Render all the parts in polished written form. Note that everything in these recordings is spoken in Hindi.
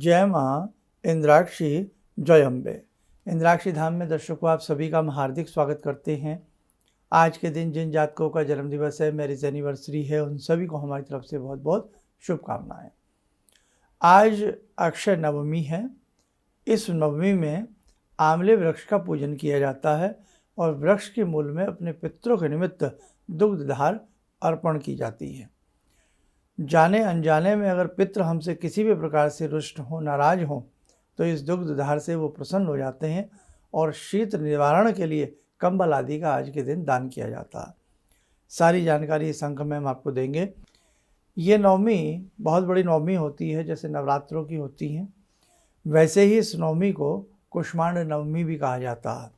जय माँ इंद्राक्षी जय अम्बे। इंद्राक्षी धाम में दर्शकों आप सभी का हम हार्दिक स्वागत करते हैं। आज के दिन जिन जातकों का जन्मदिवस है, मैरिज एनिवर्सरी है, उन सभी को हमारी तरफ से बहुत बहुत शुभकामनाएं। आज अक्षय नवमी है। इस नवमी में आंवले वृक्ष का पूजन किया जाता है और वृक्ष के मूल में अपने पितरों के निमित्त दुग्धधार अर्पण की जाती है। जाने अनजाने में अगर पितृ हमसे किसी भी प्रकार से रुष्ट हो, नाराज हो, तो इस दुग्धधार से वो प्रसन्न हो जाते हैं और शीत निवारण के लिए कंबल आदि का आज के दिन दान किया जाता है। सारी जानकारी इस अंक में हम आपको देंगे। ये नवमी बहुत बड़ी नवमी होती है, जैसे नवरात्रों की होती हैं, वैसे ही इस नवमी को कुष्मांड नवमी भी कहा जाता है,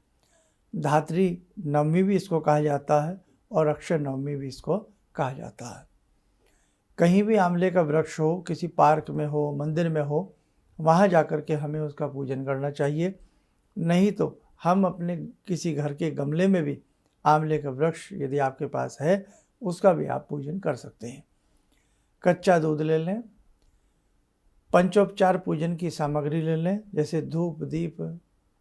धात्री नवमी भी इसको कहा जाता है और अक्षय नवमी भी इसको कहा जाता है। कहीं भी आंवले का वृक्ष हो, किसी पार्क में हो, मंदिर में हो, वहाँ जाकर के हमें उसका पूजन करना चाहिए। नहीं तो हम अपने किसी घर के गमले में भी आंवले का वृक्ष यदि आपके पास है, उसका भी आप पूजन कर सकते हैं। कच्चा दूध ले लें, पंचोपचार पूजन की सामग्री ले लें, जैसे धूप, दीप,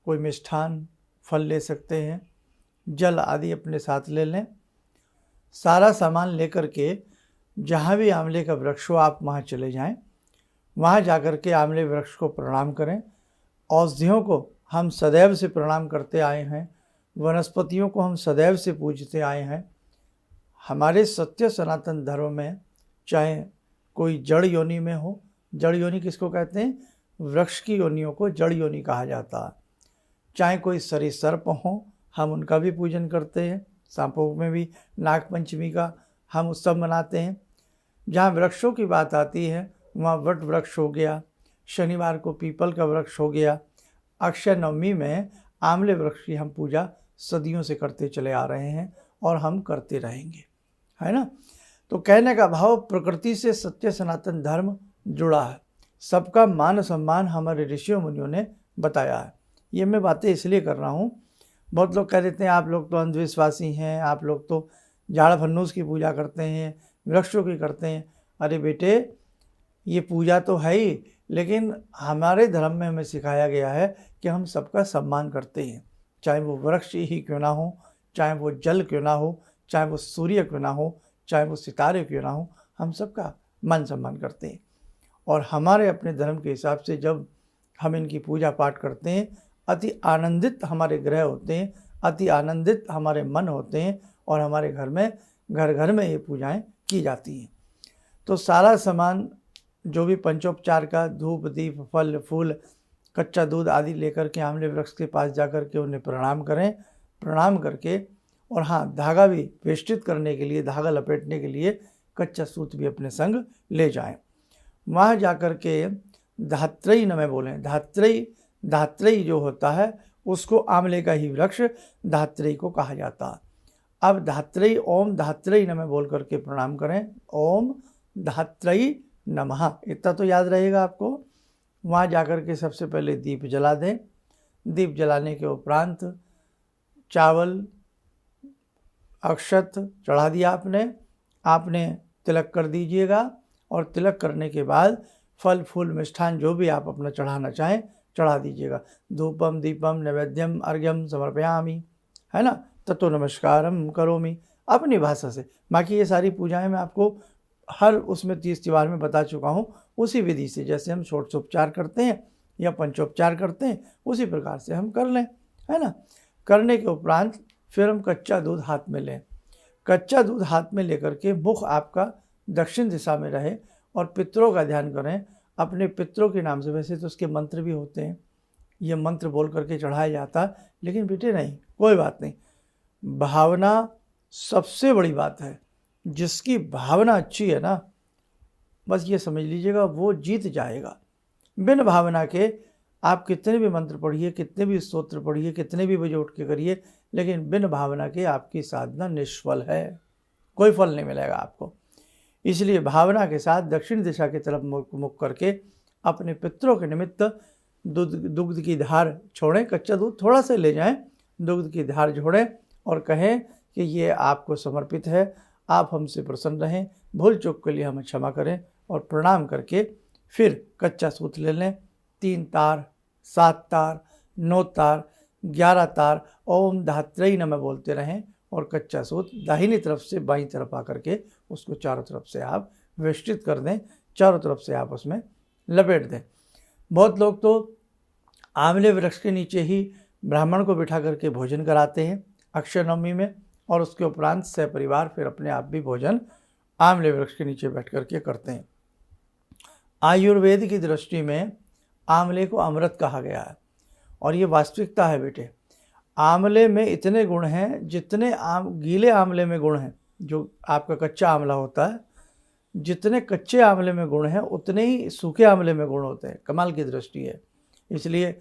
कोई मिष्ठान, फल ले सकते हैं, जल आदि अपने साथ ले लें। सारा सामान लेकर के जहाँ भी आंवले का वृक्ष हो आप वहाँ चले जाएं। वहाँ जाकर के आंवले वृक्ष को प्रणाम करें। औषधियों को हम सदैव से प्रणाम करते आए हैं, वनस्पतियों को हम सदैव से पूजते आए हैं। हमारे सत्य सनातन धर्म में चाहे कोई जड़ योनि में हो, जड़ योनि किसको कहते हैं? वृक्ष की योनियों को जड़ योनि कहा जाता है। चाहे कोई सरीसर्प हो, हम उनका भी पूजन करते हैं। सांपों में भी नाग पंचमी का हम उत्सव मनाते हैं। जहाँ वृक्षों की बात आती है वहाँ वट वृक्ष हो गया, शनिवार को पीपल का वृक्ष हो गया। अक्षय नवमी में आंवले वृक्ष की हम पूजा सदियों से करते चले आ रहे हैं और हम करते रहेंगे, है ना। तो कहने का भाव, प्रकृति से सत्य सनातन धर्म जुड़ा है। सबका मान सम्मान हमारे ऋषियों मुनियों ने बताया है। ये मैं बातें इसलिए कर रहा हूँ, बहुत लोग कह देते हैं आप लोग तो अंधविश्वासी हैं, आप लोग तो झाड़ फन्नूस की पूजा करते हैं, वृक्षों की करते हैं। अरे बेटे, ये पूजा तो है ही, लेकिन हमारे धर्म में हमें सिखाया गया है कि हम सबका सम्मान करते हैं। चाहे वो वृक्ष ही क्यों ना हो, चाहे वो जल क्यों ना हो, चाहे वो सूर्य क्यों ना हो, चाहे वो सितारे क्यों ना हो, हम सबका मान सम्मान करते हैं। और हमारे अपने धर्म के हिसाब से जब हम इनकी पूजा पाठ करते हैं, अति आनंदित हमारे ग्रह होते हैं, अति आनंदित हमारे मन होते हैं और हमारे घर में घर घर में ये पूजाएं की जाती हैं। तो सारा सामान जो भी पंचोपचार का, धूप, दीप, फल, फूल, कच्चा दूध आदि लेकर के आंवले वृक्ष के पास जाकर के उन्हें प्रणाम करें। प्रणाम करके, और हाँ, धागा भी वेष्टित करने के लिए, धागा लपेटने के लिए कच्चा सूत भी अपने संग ले जाएं। वहाँ जाकर के धात्रयी नमः बोलें। धात्रयी जो होता है उसको आंवले का ही वृक्ष धात्रयी को कहा जाता है। अब धात्रयी, ओम धात्रयी नमः बोल करके प्रणाम करें। ओम धात्रयी नमः, इतना तो याद रहेगा आपको। वहाँ जाकर के सबसे पहले दीप जला दें। दीप जलाने के उपरांत चावल, अक्षत चढ़ा दिया आपने तिलक कर दीजिएगा। और तिलक करने के बाद फल, फूल, मिष्ठान जो भी आप अपना चढ़ाना चाहें चढ़ा दीजिएगा। धूपम, दीपम, नैवेद्यम, अर्घ्यम समर्पयामि, है ना। ततो नमस्कारम करोमि, अपनी भाषा से। बाकी ये सारी पूजाएं मैं आपको हर उसमें 30 त्योहार में बता चुका हूँ। उसी विधि से जैसे हम षोडशोपचार करते हैं या पंचोपचार करते हैं, उसी प्रकार से हम कर लें, है ना। करने के उपरांत फिर हम कच्चा दूध हाथ में लें। कच्चा दूध हाथ में लेकर के मुख आपका दक्षिण दिशा में रहे और पितरों का ध्यान करें। अपने पितरों के नाम से, वैसे तो उसके मंत्र भी होते हैं, ये मंत्र बोल करके चढ़ाया जाता, लेकिन बेटे नहीं, कोई बात नहीं। भावना सबसे बड़ी बात है। जिसकी भावना अच्छी है ना, बस ये समझ लीजिएगा वो जीत जाएगा। बिन भावना के आप कितने भी मंत्र पढ़िए, कितने भी स्तोत्र पढ़िए, कितने भी बजे उठ के करिए, लेकिन बिन भावना के आपकी साधना निष्फल है, कोई फल नहीं मिलेगा आपको। इसलिए भावना के साथ दक्षिण दिशा की तरफ मुख करके अपने पितरों के निमित्त दुग्ध की धार छोड़ें। कच्चा दूध थोड़ा सा ले जाएं, दुग्ध की धार छोड़ें और कहें कि ये आपको समर्पित है, आप हमसे प्रसन्न रहें, भूल चूक के लिए हमें क्षमा करें। और प्रणाम करके फिर कच्चा सूत ले लें, 3 तार, 7 तार, 9 तार, 11 तार ओम धात्रेय नमः बोलते रहें और कच्चा सूत दाहिनी तरफ से बाईं तरफ आकर के उसको चारों तरफ से आप वेष्टित कर दें, चारों तरफ से आप उसमें लपेट दें। बहुत लोग तो आंवले वृक्ष के नीचे ही ब्राह्मण को बिठा करके भोजन कराते हैं अक्षय नवमी में, और उसके उपरांत सहपरिवार फिर अपने आप भी भोजन आंवले वृक्ष के नीचे बैठ करके करते हैं। आयुर्वेद की दृष्टि में आंवले को अमृत कहा गया है और ये वास्तविकता है बेटे। आंवले में इतने गुण हैं जितने गीले आंवले में गुण हैं, जो आपका कच्चा आंवला होता है, जितने कच्चे आंवले में गुण हैं उतने ही सूखे आंवले में गुण होते हैं। कमाल की दृष्टि है। इसलिए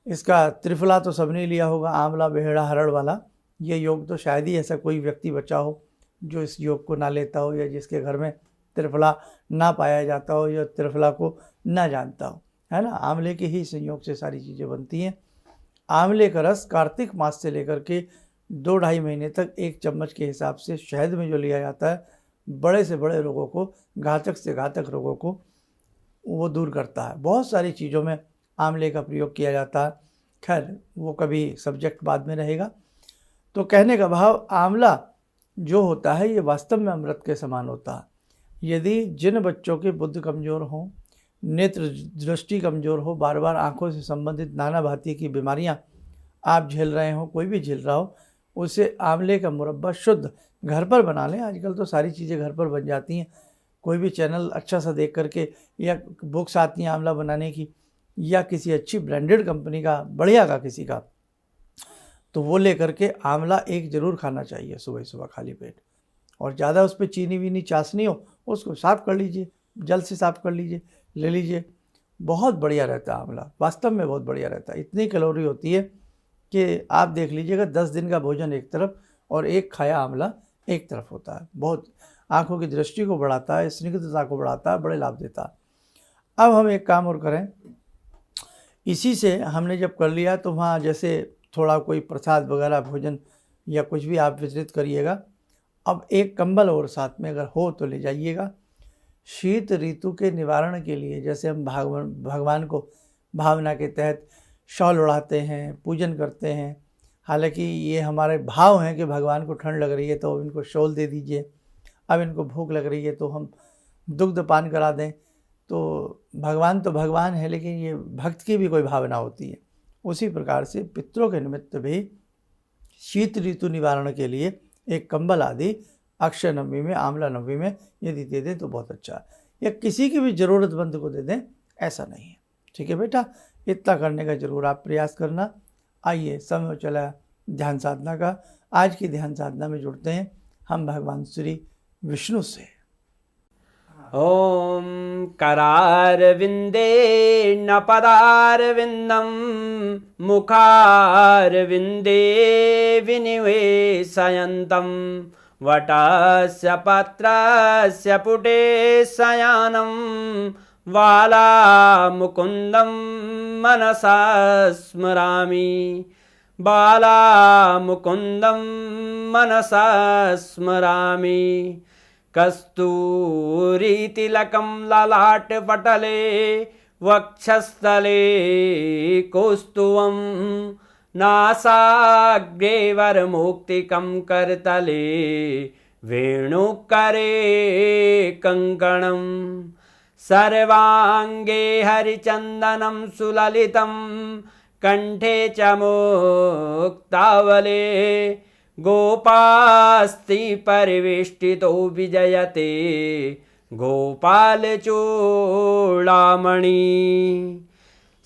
इसका त्रिफला तो सबने लिया होगा, आंवला बेहड़ा हरड़ वाला। ये योग तो शायद ही ऐसा कोई व्यक्ति बचा हो जो इस योग को ना लेता हो, या जिसके घर में त्रिफला ना पाया जाता हो या त्रिफला को ना जानता हो, है ना। आंवले के ही संयोग से सारी चीज़ें बनती हैं। आंवले का रस कार्तिक मास से लेकर के 2-2.5 महीने तक 1 चम्मच के हिसाब से शहद में जो लिया जाता है, बड़े से बड़े रोगों को, घातक से घातक रोगों को वो दूर करता है। बहुत सारी चीज़ों में आंवले का प्रयोग किया जाता है। खैर वो कभी सब्जेक्ट बाद में रहेगा। तो कहने का भाव, आंवला जो होता है ये वास्तव में अमृत के समान होता है। यदि जिन बच्चों के बुद्धि कमज़ोर हों, नेत्र दृष्टि कमज़ोर हो, बार बार आँखों से संबंधित नाना भांति की बीमारियाँ आप झेल रहे हो, कोई भी झेल रहा हो, उसे आंवले का मुरब्बा शुद्ध घर पर बना लें। आजकल तो सारी चीज़ें घर पर बन जाती हैं। कोई भी चैनल अच्छा सा देख करके, या बुक्स आती हैं आंवला बनाने की, या किसी अच्छी ब्रांडेड कंपनी का, बढ़िया का किसी का, तो वो ले करके आंवला एक ज़रूर खाना चाहिए सुबह सुबह खाली पेट। और ज़्यादा उस पर चीनी वीनी चाशनी हो, उसको साफ़ कर लीजिए, जल से साफ़ कर लीजिए, ले लीजिए। बहुत बढ़िया रहता है आंवला, वास्तव में बहुत बढ़िया रहता है। इतनी कैलोरी होती है कि आप देख लीजिएगा 10 दिन का भोजन एक तरफ और एक खाया आंवला एक तरफ होता है। बहुत आँखों की दृष्टि को बढ़ाता है, स्निग्धता को बढ़ाता है, बड़े लाभ देता है। अब हम एक काम और करें, इसी से हमने जब कर लिया तो वहाँ जैसे थोड़ा कोई प्रसाद वगैरह भोजन या कुछ भी आप वितरित करिएगा। अब एक कंबल और साथ में अगर हो तो ले जाइएगा। शीत ऋतु के निवारण के लिए जैसे हम भगवान को भावना के तहत शॉल उड़ाते हैं, पूजन करते हैं। हालांकि ये हमारे भाव हैं कि भगवान को ठंड लग रही है तो इनको शॉल दे दीजिए, अब इनको भूख लग रही है तो हम दुग्ध पान करा दें। तो भगवान है, लेकिन ये भक्त की भी कोई भावना होती है। उसी प्रकार से पितरों के निमित्त भी शीत ऋतु निवारण के लिए एक कंबल आदि अक्षय नवमी में, आंवला नवमी में यदि दे दें तो बहुत अच्छा है। या किसी की भी ज़रूरतमंद को दे दें, ऐसा नहीं है। ठीक है बेटा, इतना करने का ज़रूर आप प्रयास करना। आइए, समय चला ध्यान साधना का। आज की ध्यान साधना में जुड़ते हैं हम भगवान श्री विष्णु से। ॐ करारविन्दे न पदारविन्दं मुखारविन्दे विनिवेशयन्तं वटस्य पत्रस्य पुटे शयानं बालामुकुन्दं मनसा स्मरामि, बालामुकुन्दं मनसा स्मरामि। कस्तूरीतिलकं ललाटपटले वक्षस्थले कौस्तुभं नासाग्रे वरमुक्तिकं करतले वेणुकरे कङ्कणं सर्वाङ्गे हरिचन्दनं सुललितं कण्ठे च मुक्तावले गोपास्ति परिवेष्टितो विजयते गोपालचूडामणि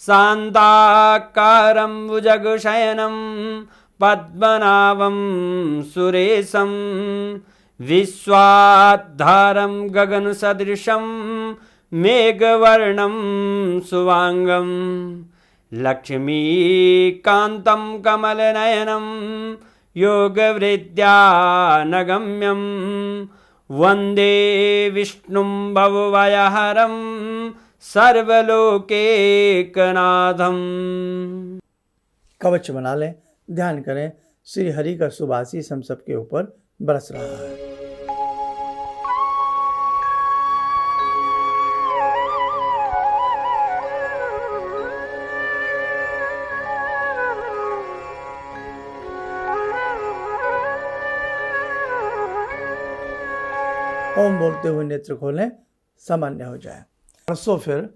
शान्ताकारं भुजगशयनं पद्मनाभं सुरेशं विश्वाधारं गगनसदृशं मेघवर्णं शुभांगं लक्ष्मीकान्तं कमलनयनं योगवृद्ध्यानगम्यं वन्दे विष्णुं भवभयहरं सर्वलोकैकनाथं। कवच बना लें, ध्यान करें, श्री हरि का शुभ आशीष हम सबके ऊपर बरस रहा है। ओम बोलते हुए नेत्र खोलें, सामान्य हो जाए। परसों फिर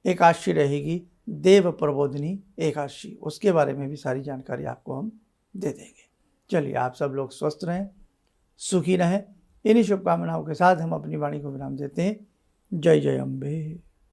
एकादशी रहेगी, देव प्रबोधिनी एकादशी, उसके बारे में भी सारी जानकारी आपको हम दे देंगे। चलिए, आप सब लोग स्वस्थ रहें, सुखी रहें। इन्हीं शुभकामनाओं के साथ हम अपनी वाणी को विराम देते हैं। जय जय अम्बे।